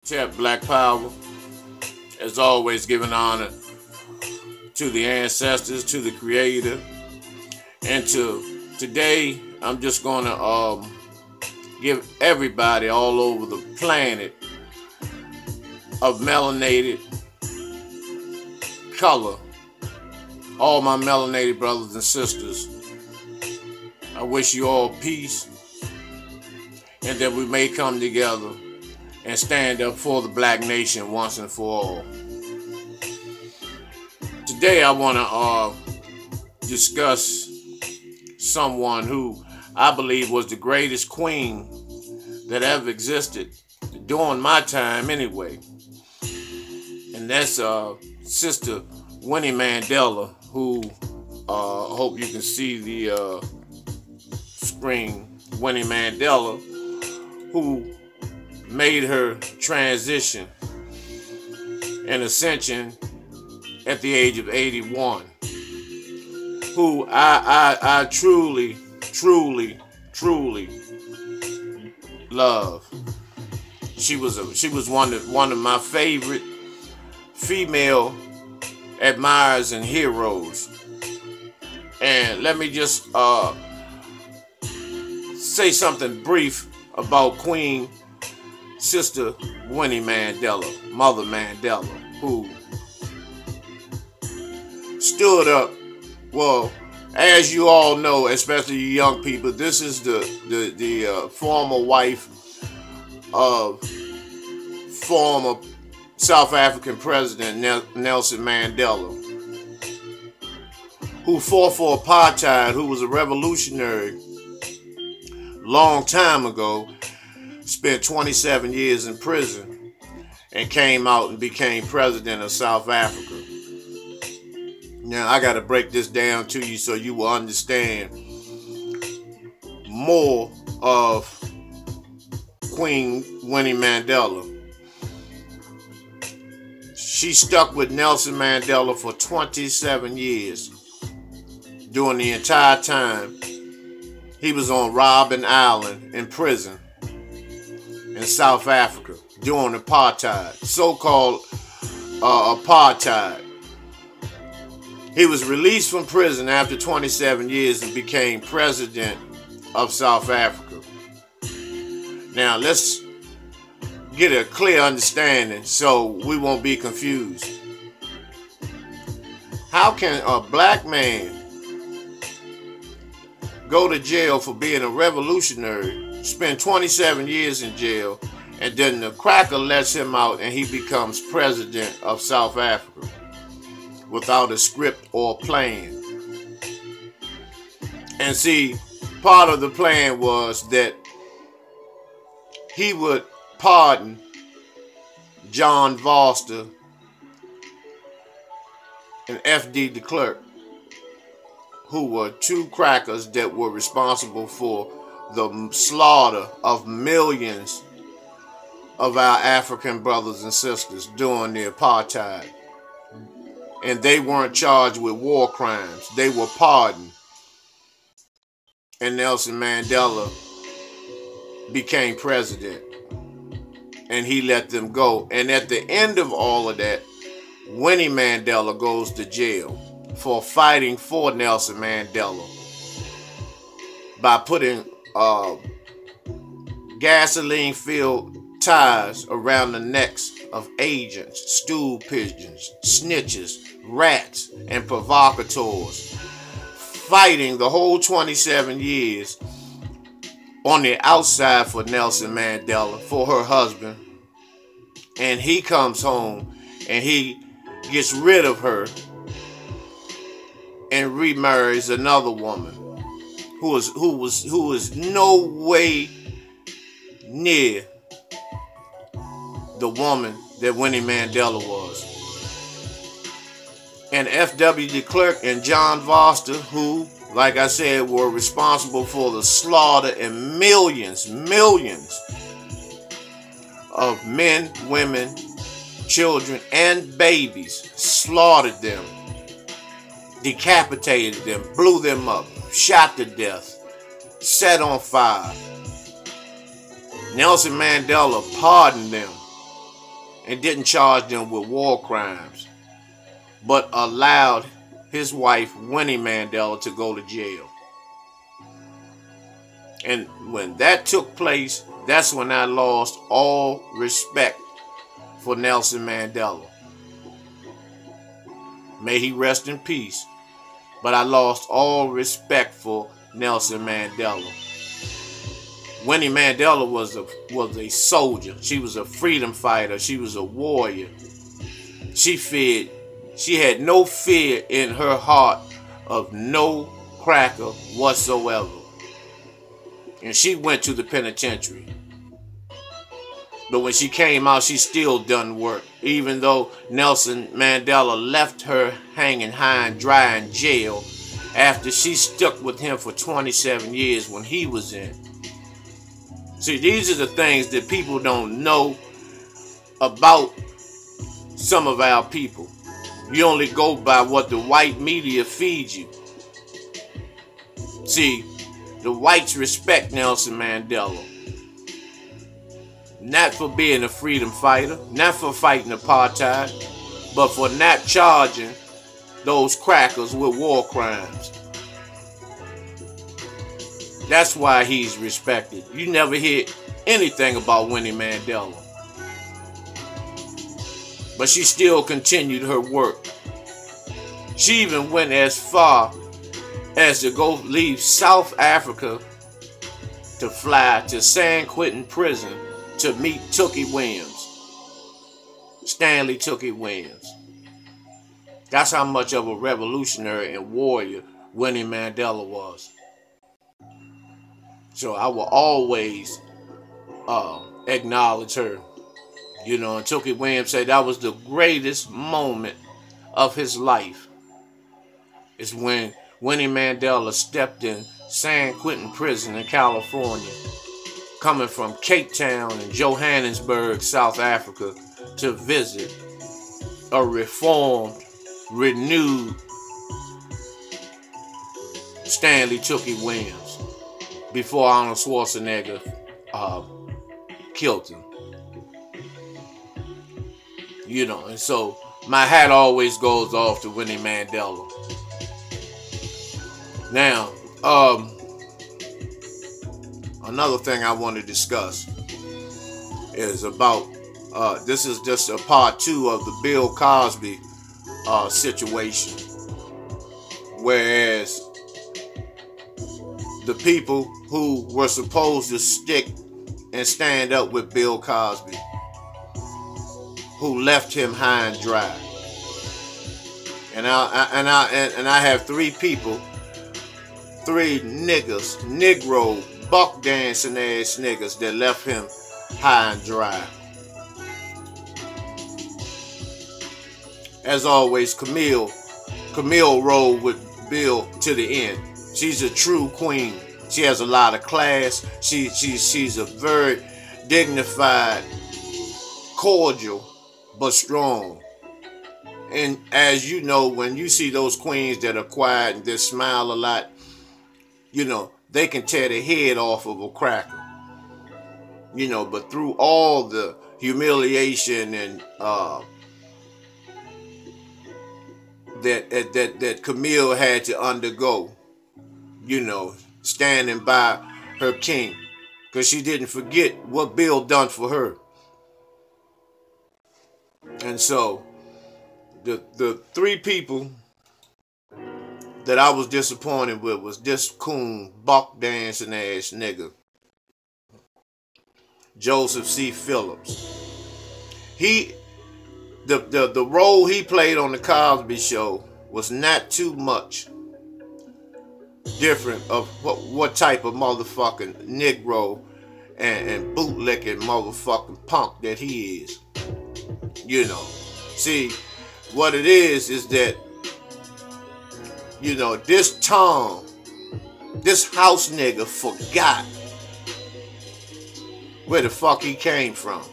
Tap Black Power, as always, giving honor to the ancestors, to the Creator, and to today. I'm just gonna give everybody all over the planet of melanated color, all my melanated brothers and sisters. I wish you all peace, and that we may come together and stand up for the black nation once and for all. Today I want to discuss someone who I believe was the greatest queen that ever existed during my time anyway. And that's Sister Winnie Mandela, who I hope you can see the screen. Winnie Mandela, who made her transition and ascension at the age of 81, who I truly love. She was one of my favorite female admirers and heroes. And let me just say something brief about Queen Sister Winnie Mandela, Mother Mandela, who stood up. Well, as you all know, especially you young people, this is the former wife of former South African President Nelson Mandela, who fought for apartheid, who was a revolutionary long time ago, spent 27 years in prison, and came out and became president of South Africa. Now, I got to break this down to you so you will understand more of Queen Winnie Mandela. She stuck with Nelson Mandela for 27 years. During the entire time, he was on Robben Island in prison in South Africa during apartheid, so-called apartheid. He was released from prison after 27 years and became president of South Africa. Now, let's get a clear understanding so we won't be confused. How can a black man go to jail for being a revolutionary, spend 27 years in jail, and then the cracker lets him out and he becomes president of South Africa without a script or plan? And see, part of the plan was that he would pardon John Vorster and F.D. de Klerk, who were two crackers that were responsible for the slaughter of millions of our African brothers and sisters during the apartheid. And they weren't charged with war crimes. They were pardoned. And Nelson Mandela became president. And he let them go. And at the end of all of that, Winnie Mandela goes to jail for fighting for Nelson Mandela by putting gasoline-filled ties around the necks of agents, stool pigeons, snitches, rats, and provocateurs, fighting the whole 27 years on the outside for Nelson Mandela, for her husband. And he comes home and he gets rid of her and remarries another woman who is no way near the woman that Winnie Mandela was. And F.W. de Klerk and John Vorster, who, like I said, were responsible for the slaughter and millions of men, women, children, and babies, slaughtered them, decapitated them, blew them up, shot to death, set on fire. Nelson Mandela pardoned them and didn't charge them with war crimes, but allowed his wife, Winnie Mandela, to go to jail. And when that took place, that's when I lost all respect for Nelson Mandela. May he rest in peace. But I lost all respect for Nelson Mandela. Winnie Mandela was a soldier. She was a freedom fighter. She was a warrior. She had no fear in her heart of no cracker whatsoever. And she went to the penitentiary. But when she came out, she still done work. Even though Nelson Mandela left her hanging high and dry in jail after she stuck with him for 27 years when he was in. See, these are the things that people don't know about some of our people. You only go by what the white media feeds you. See, the whites respect Nelson Mandela. Not for being a freedom fighter, not for fighting apartheid, but for not charging those crackers with war crimes. That's why he's respected. You never hear anything about Winnie Mandela. But she still continued her work. She even went as far as to go leave South Africa to fly to San Quentin prison to meet Tookie Williams. Stanley Tookie Williams. That's how much of a revolutionary and warrior Winnie Mandela was. So I will always acknowledge her. You know, and Tookie Williams said that was the greatest moment of his life. It's when Winnie Mandela stepped in San Quentin prison in California, coming from Cape Town and Johannesburg, South Africa, to visit a reformed, renewed Stanley Tookie Williams before Arnold Schwarzenegger killed him. You know, and so my hat always goes off to Winnie Mandela. Now, another thing I want to discuss is about, this is just a part 2 of the Bill Cosby situation. Whereas the people who were supposed to stick and stand up with Bill Cosby, who left him high and dry. And I have 3 people, 3 niggas, Negro, buck dancing ass niggas that left him high and dry. As always, Camille rode with Bill to the end. She's a true queen. She has a lot of class. She's a very dignified, cordial, but strong. And as you know, when you see those queens that are quiet and just smile a lot, you know, they can tear the head off of a cracker. You know, but through all the humiliation and that Camille had to undergo, you know, standing by her king, because she didn't forget what Bill done for her. And so the 3 people that I was disappointed with was this coon, buck dancing ass nigga, Joseph C. Phillips. The role he played on the Cosby Show was not too much different of what type of motherfucking Negro and bootlicking motherfucking punk that he is. You know, see, what it is that, you know, this Tom, this house nigga forgot where the fuck he came from.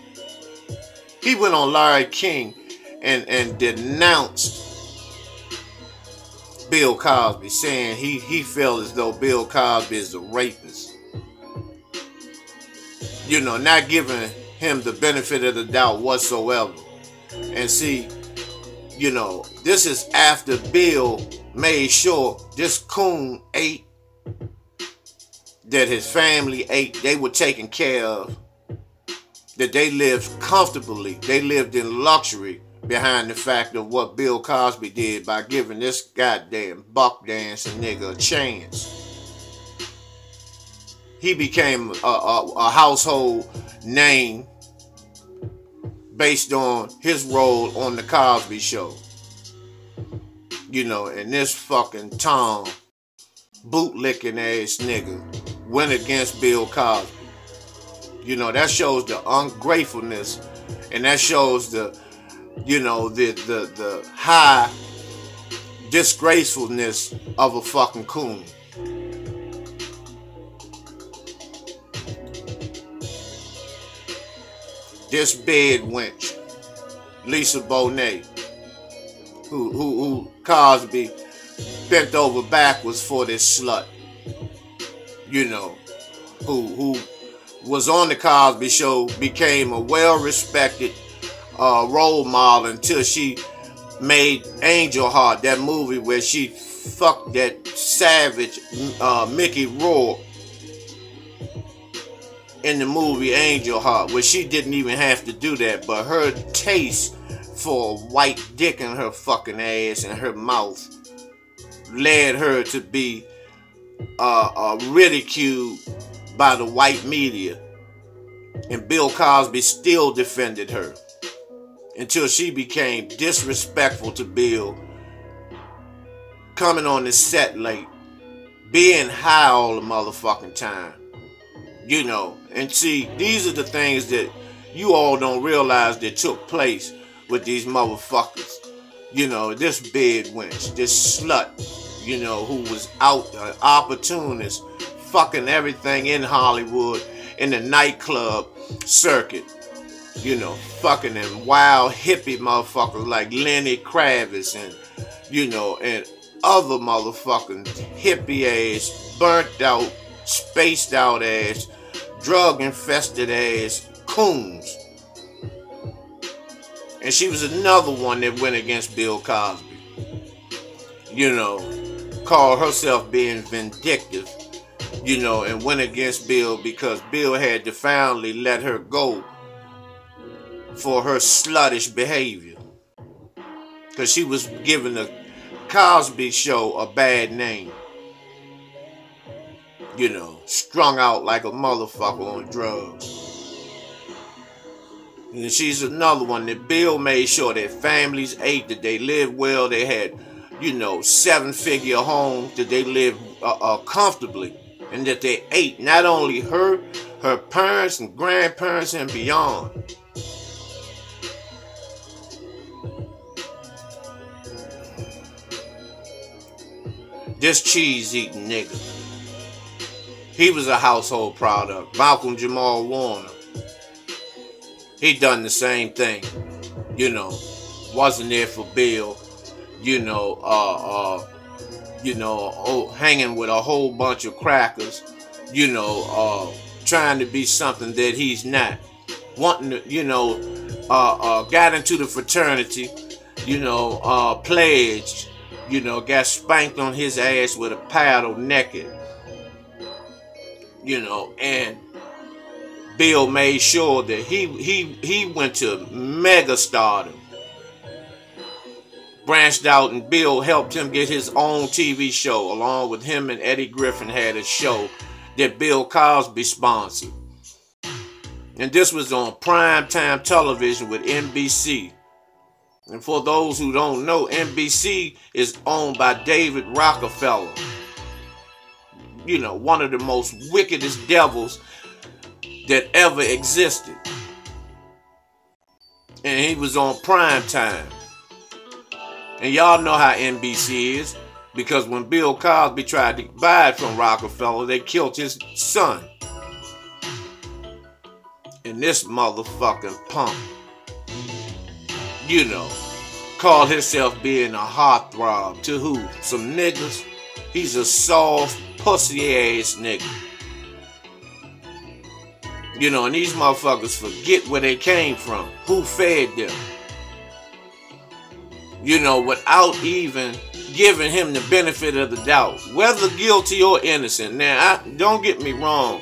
He went on Larry King and denounced Bill Cosby, saying he felt as though Bill Cosby is a rapist. You know, not giving him the benefit of the doubt whatsoever. And see, you know, this is after Bill made sure this coon ate, that his family ate, they were taken care of, that they lived comfortably, they lived in luxury behind the fact of what Bill Cosby did by giving this goddamn buck dancing nigga a chance. He became a household name based on his role on the Cosby Show. You know, and this fucking Tom, bootlicking ass nigga, went against Bill Cosby. You know, that shows the ungratefulness, and that shows the, you know, the high disgracefulness of a fucking coon. This bed wench, Lisa Bonet, who Cosby bent over backwards for this slut, you know, who was on the Cosby Show, became a well-respected role model until she made Angel Heart, that movie where she fucked that savage Mickey Rourke in the movie Angel Heart, where she didn't even have to do that, but her taste for a white dick in her fucking ass and her mouth led her to be ridiculed by the white media. And Bill Cosby still defended her until she became disrespectful to Bill, coming on the set late, being high all the motherfucking time. You know, and see, these are the things that you all don't realize that took place with these motherfuckers. You know, this bed wench, this slut, you know, who was out, an opportunist, fucking everything in Hollywood, in the nightclub circuit. You know, fucking them wild hippie motherfuckers like Lenny Kravitz and, you know, and other motherfucking hippie ass, burnt out, spaced out ass, drug infested ass Coons. And she was another one that went against Bill Cosby. You know, called herself being vindictive, you know, and went against Bill because Bill had defiantly let her go for her sluttish behavior. Because she was giving the Cosby Show a bad name. You know, strung out like a motherfucker on drugs. And she's another one that Bill made sure that families ate, that they lived well, they had, you know, 7-figure homes, that they lived comfortably, and that they ate not only her parents and grandparents and beyond. This cheese-eating nigga, he was a household product. Malcolm Jamal Warner, he done the same thing. You know, wasn't there for Bill. You know, hanging with a whole bunch of crackers. You know, trying to be something that he's not. Wanting to, you know, got into the fraternity. You know, pledged. You know, got spanked on his ass with a paddle naked. You know, and Bill made sure that he went to mega stardom. Branched out, and Bill helped him get his own TV show, along with him and Eddie Griffin had a show that Bill Cosby sponsored. And this was on primetime television with NBC. And for those who don't know, NBC is owned by David Rockefeller. You know, one of the most wickedest devils that ever existed. And he was on prime time. And y'all know how NBC is, because when Bill Cosby tried to buy it from Rockefeller, they killed his son. And this motherfucking punk, you know, called himself being a heartthrob to who? Some niggas? He's a soft, pussy ass nigga. You know, and these motherfuckers forget where they came from, who fed them. You know, without even giving him the benefit of the doubt, whether guilty or innocent. Now, don't get me wrong.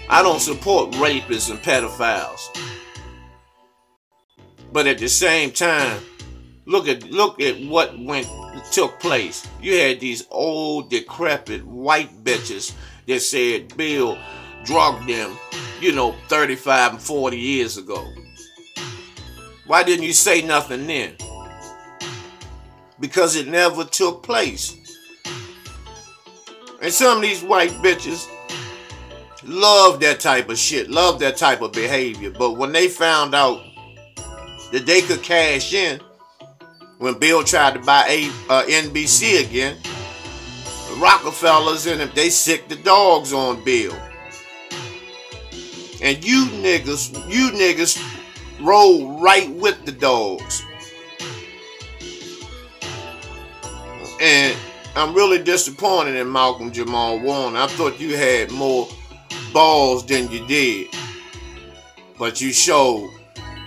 I don't support rapists and pedophiles. But at the same time, look at what took place. You had these old, decrepit white bitches that said Bill drugged them, you know, 35 and 40 years ago. Why didn't you say nothing then? Because it never took place. And some of these white bitches love that type of shit, love that type of behavior. But when they found out that they could cash in, when Bill tried to buy NBC again, the Rockefellers and them, they sicked the dogs on Bill. And you niggas roll right with the dogs. And I'm really disappointed in Malcolm Jamal Warner. I thought you had more balls than you did. But you showed,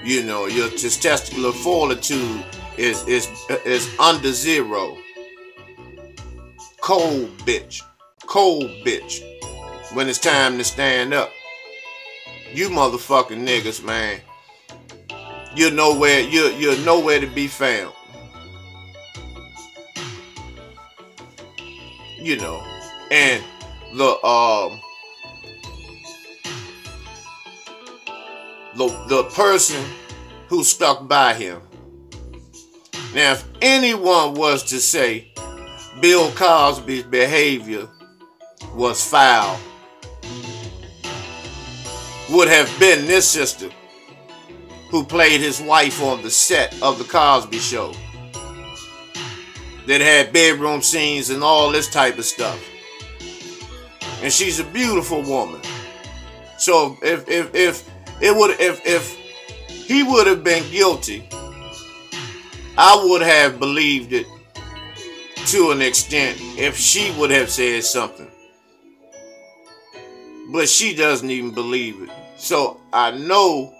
you know, your testicular fortitude is under zero. Cold bitch. Cold bitch. When it's time to stand up. You motherfucking niggas, man. You're nowhere to be found. You know. And the person who stuck by him. Now, if anyone was to say Bill Cosby's behavior was foul, would have been this sister who played his wife on the set of the Cosby Show, that had bedroom scenes and all this type of stuff. And she's a beautiful woman. So if he would have been guilty, I would have believed it to an extent if she would have said something. But she doesn't even believe it. So I know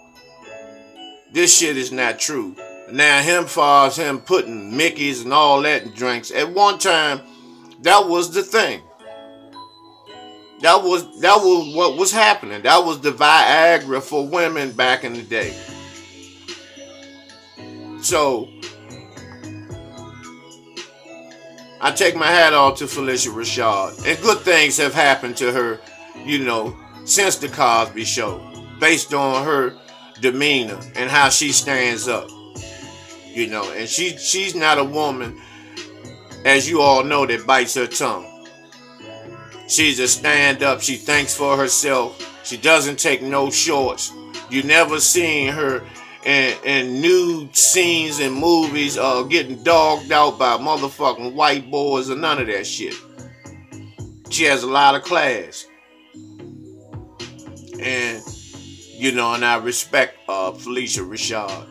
this shit is not true. Now, far as him putting Mickey's and all that in drinks, at one time, that was the thing. That was what was happening. That was the Viagra for women back in the day. So I take my hat off to Phylicia Rashad. And good things have happened to her, you know, since the Cosby Show, based on her demeanor and how she stands up. You know, and she's not a woman, as you all know, that bites her tongue. She's a stand-up. She thinks for herself. She doesn't take no shorts. You never seen her in nude scenes in movies getting dogged out by motherfucking white boys or none of that shit. She has a lot of class. And, you know, and I respect Phylicia Rashad.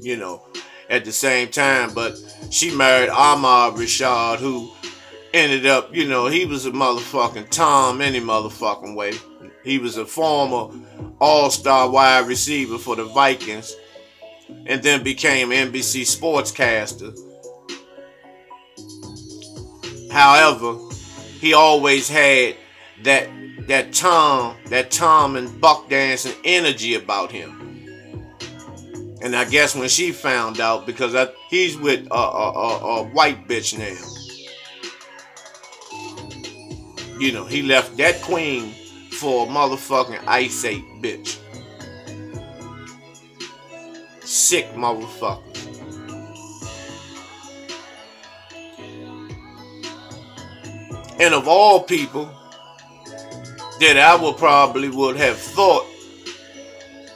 You know, at the same time, but she married Ahmad Rashad, who ended up, you know, he was a motherfucking Tom any motherfucking way. He was a former all-star wide receiver for the Vikings and then became NBC sportscaster. However, he always had that Tom and buck dancing energy about him. And I guess when she found out, because he's with a white bitch now. You know, he left that queen for a motherfucking Ice 8 bitch. Sick motherfuckers. And of all people that I would have thought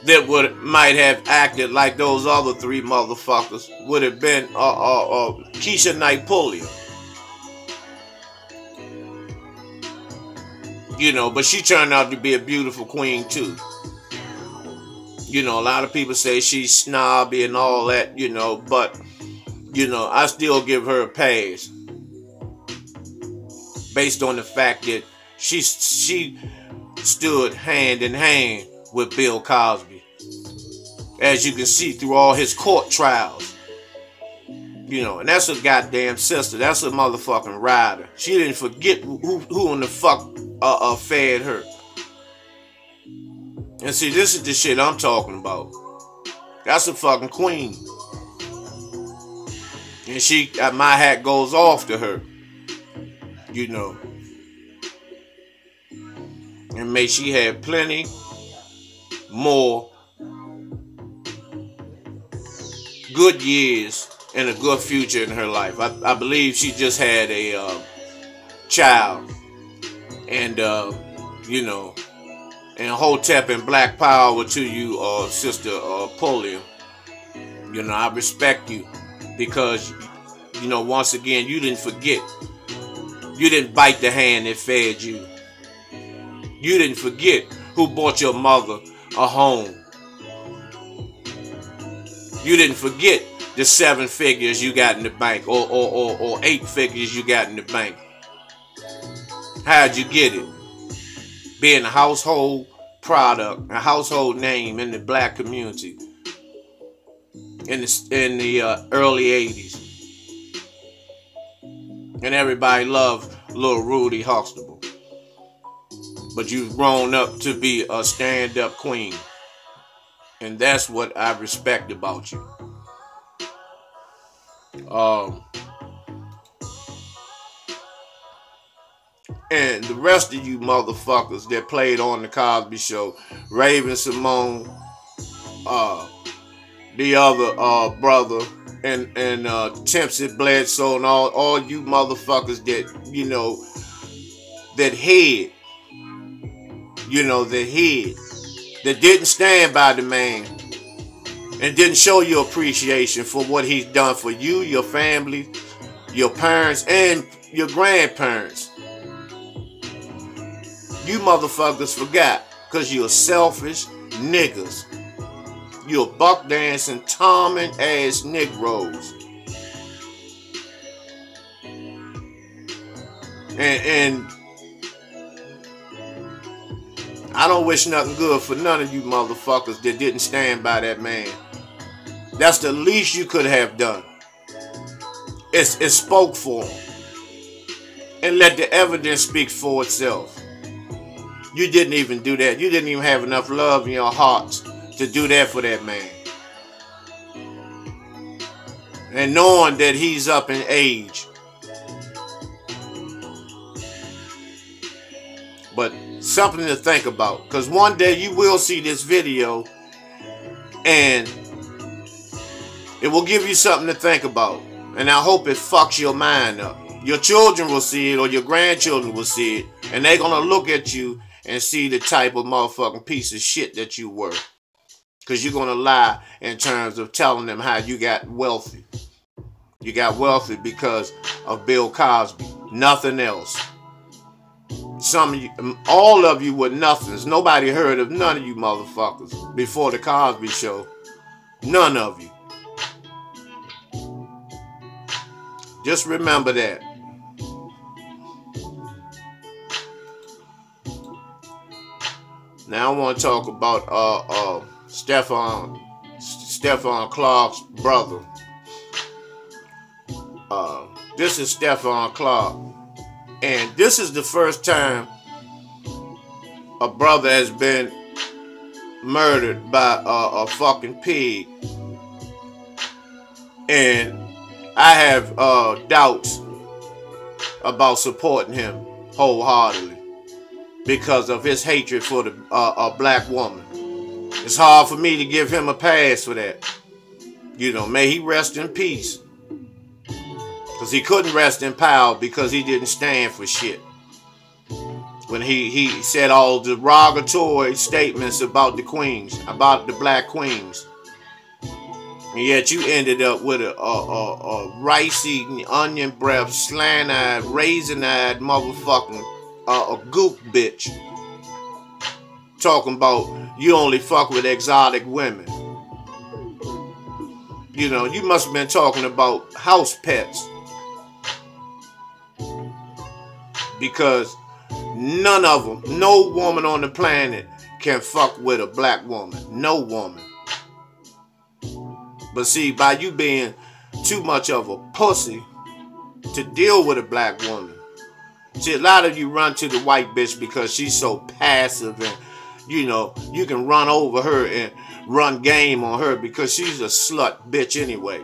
that might have acted like those other three motherfuckers would have been Keisha Knight Pulliam. You know, but she turned out to be a beautiful queen too. You know, a lot of people say she's snobby and all that, you know, but, you know, I still give her a pass. Based on the fact that she stood hand in hand with Bill Cosby. As you can see through all his court trials. You know, and that's a goddamn sister. That's a motherfucking rider. She didn't forget who in the fuck fed her. And see, this is the shit I'm talking about. That's a fucking queen. And she, my hat goes off to her. You know. And may she have plenty more good years and a good future in her life. I believe she just had a child. And, you know, and Hotep and Black Power to you, Sister Pulliam. You know, I respect you because, you know, once again, you didn't forget. You didn't bite the hand that fed you. You didn't forget who bought your mother a home. You didn't forget the 7 figures you got in the bank or 8 figures you got in the bank. How'd you get it? Being a household product, a household name in the black community in the early 80s. And everybody loved little Rudy Huxtable. But you've grown up to be a stand-up queen. And that's what I respect about you. And the rest of you motherfuckers that played on the Cosby Show, Raven Simone, the other brother, and Tempsy Bledsoe, and all you motherfuckers that, you know, that hid, you know, that didn't stand by the man and didn't show you appreciation for what he's done for you, your family, your parents, and your grandparents. You motherfuckers forgot because you're selfish niggas. You're buck dancing, Tommen ass Negroes. And I don't wish nothing good for none of you motherfuckers that didn't stand by that man. That's the least you could have done. It spoke for him. And let the evidence speak for itself. You didn't even do that. You didn't even have enough love in your hearts to do that for that man. And knowing that he's up in age. But something to think about. Because one day you will see this video and it will give you something to think about. And I hope it fucks your mind up. Your children will see it or your grandchildren will see it. And they're going to look at you and see the type of motherfucking piece of shit that you were. Because you're going to lie in terms of telling them how you got wealthy. You got wealthy because of Bill Cosby. Nothing else. Some of you, all of you were nothings. Nobody heard of none of you motherfuckers before the Cosby Show. None of you. Just remember that. Now I want to talk about Stephon Clark's brother. This is Stephon Clark, and this is the first time a brother has been murdered by a fucking pig, and I have doubts about supporting him wholeheartedly. Because of his hatred for a black woman. It's hard for me to give him a pass for that. You know, may he rest in peace. Because he couldn't rest in power because he didn't stand for shit. When he said all derogatory statements about the queens, about the black queens. And yet you ended up with a rice-eating, onion breath, slant-eyed, raisin-eyed motherfucking a goop bitch talking about you only fuck with exotic women. You know, you must have been talking about house pets. Because None of them, no woman on the planet can fuck with a black woman. No woman. But see, by you being too much of a pussy to deal with a black woman, see, a lot of you run to the white bitch because she's so passive and, you know, you can run over her and run game on her because she's a slut bitch anyway.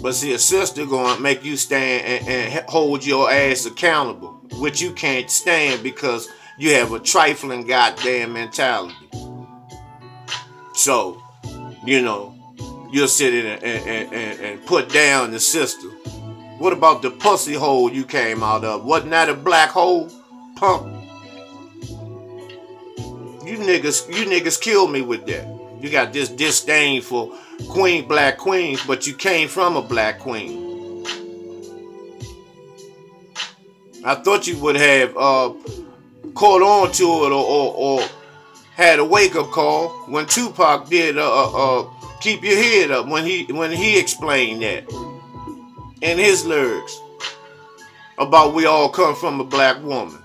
But see, a sister gonna make you stand and hold your ass accountable, which you can't stand because you have a trifling goddamn mentality. So, you know, you'll sit in and put down the sister. What about the pussy hole you came out of? Wasn't that a black hole, punk? You niggas killed me with that. You got this disdain for black queens, but you came from a black queen. I thought you would have caught on to it or had a wake-up call when Tupac did Keep Your Head Up when he explained that in his lyrics about we all come from a black woman.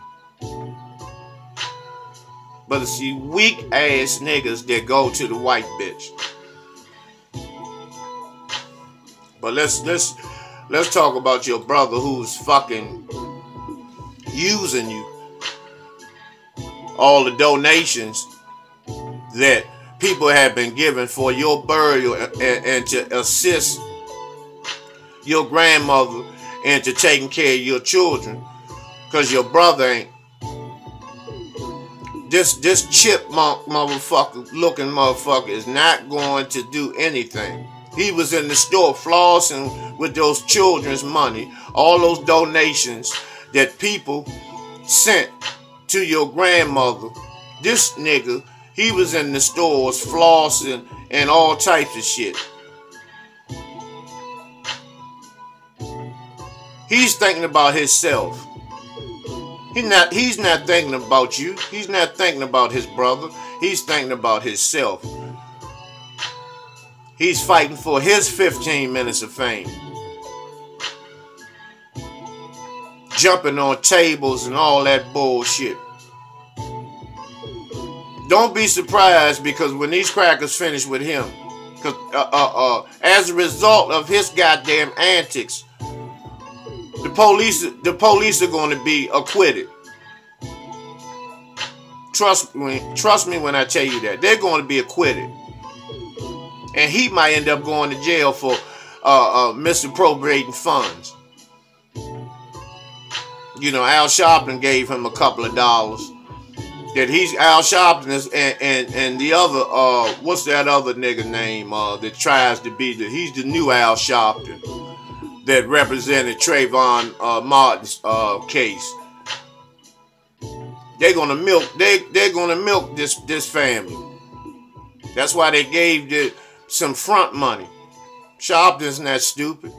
But it's you weak ass niggas that go to the white bitch. But let's talk about your brother who's fucking using you. All the donations that people have been given for your burial and to assist your grandmother and to taking care of your children, because your brother ain't. This chipmunk looking motherfucker is not going to do anything. He was in the store flossing with those children's money, all those donations that people sent to your grandmother. This nigga, he was in the stores flossing and all types of shit. He's thinking about himself. He's not thinking about you. He's not thinking about his brother. He's thinking about himself. He's fighting for his 15 minutes of fame. Jumping on tables and all that bullshit. Don't be surprised because when these crackers finish with him, as a result of his goddamn antics, the police are going to be acquitted. Trust me when I tell you that. They're going to be acquitted. And he might end up going to jail for misappropriating funds. You know, Al Sharpton gave him a couple of dollars. That Al Sharpton and the other, what's that other nigga name that tries to be he's the new Al Sharpton that represented Trayvon Martin's case. They're gonna milk this family. That's why they gave some front money. Sharpton's not stupid.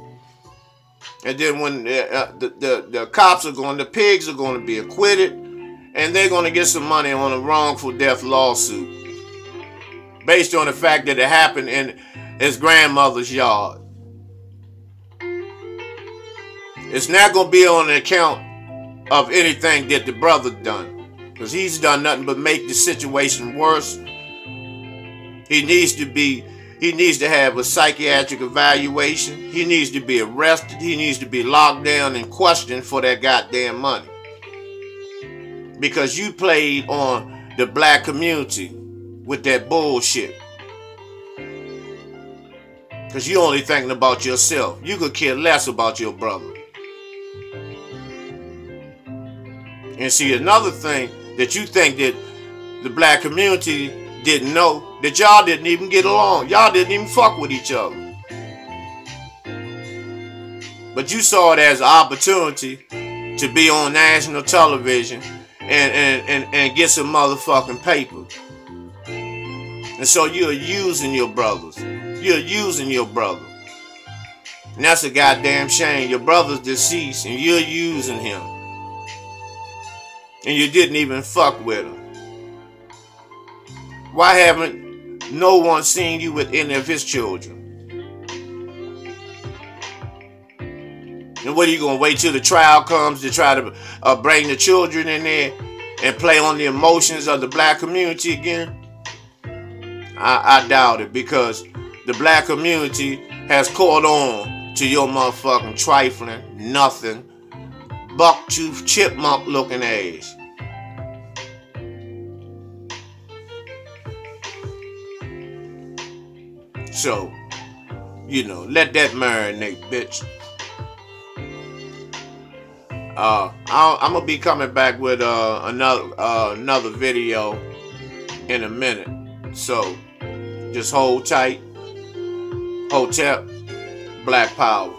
And then when the cops the pigs are going to be acquitted, and they're going to get some money on a wrongful death lawsuit based on the fact that it happened in his grandmother's yard. It's not going to be on account of anything that the brother done, because he's done nothing but make the situation worse. He needs to have a psychiatric evaluation. He needs to be arrested. He needs to be locked down and questioned for that goddamn money. Because you played on the black community with that bullshit. Because you only thinking about yourself. You could care less about your brother. And see, another thing that you think that the black community didn't know, that y'all didn't even get along. Y'all didn't even fuck with each other. But you saw it as an opportunity to be on national television and get some motherfucking paper. And so you're using your brothers. You're using your brother. And that's a goddamn shame. Your brother's deceased and you're using him. And you didn't even fuck with him. Why haven't no one seen you with any of his children? And what are you gonna wait till the trial comes to try to bring the children in there and play on the emotions of the black community again? I doubt it, because the black community has caught on to your motherfucking trifling, nothing, buck-tooth, chipmunk-looking ass. So, you know, let that marinate, bitch. I'm gonna be coming back with another video in a minute. So, just hold tight. Hotep, Black Power.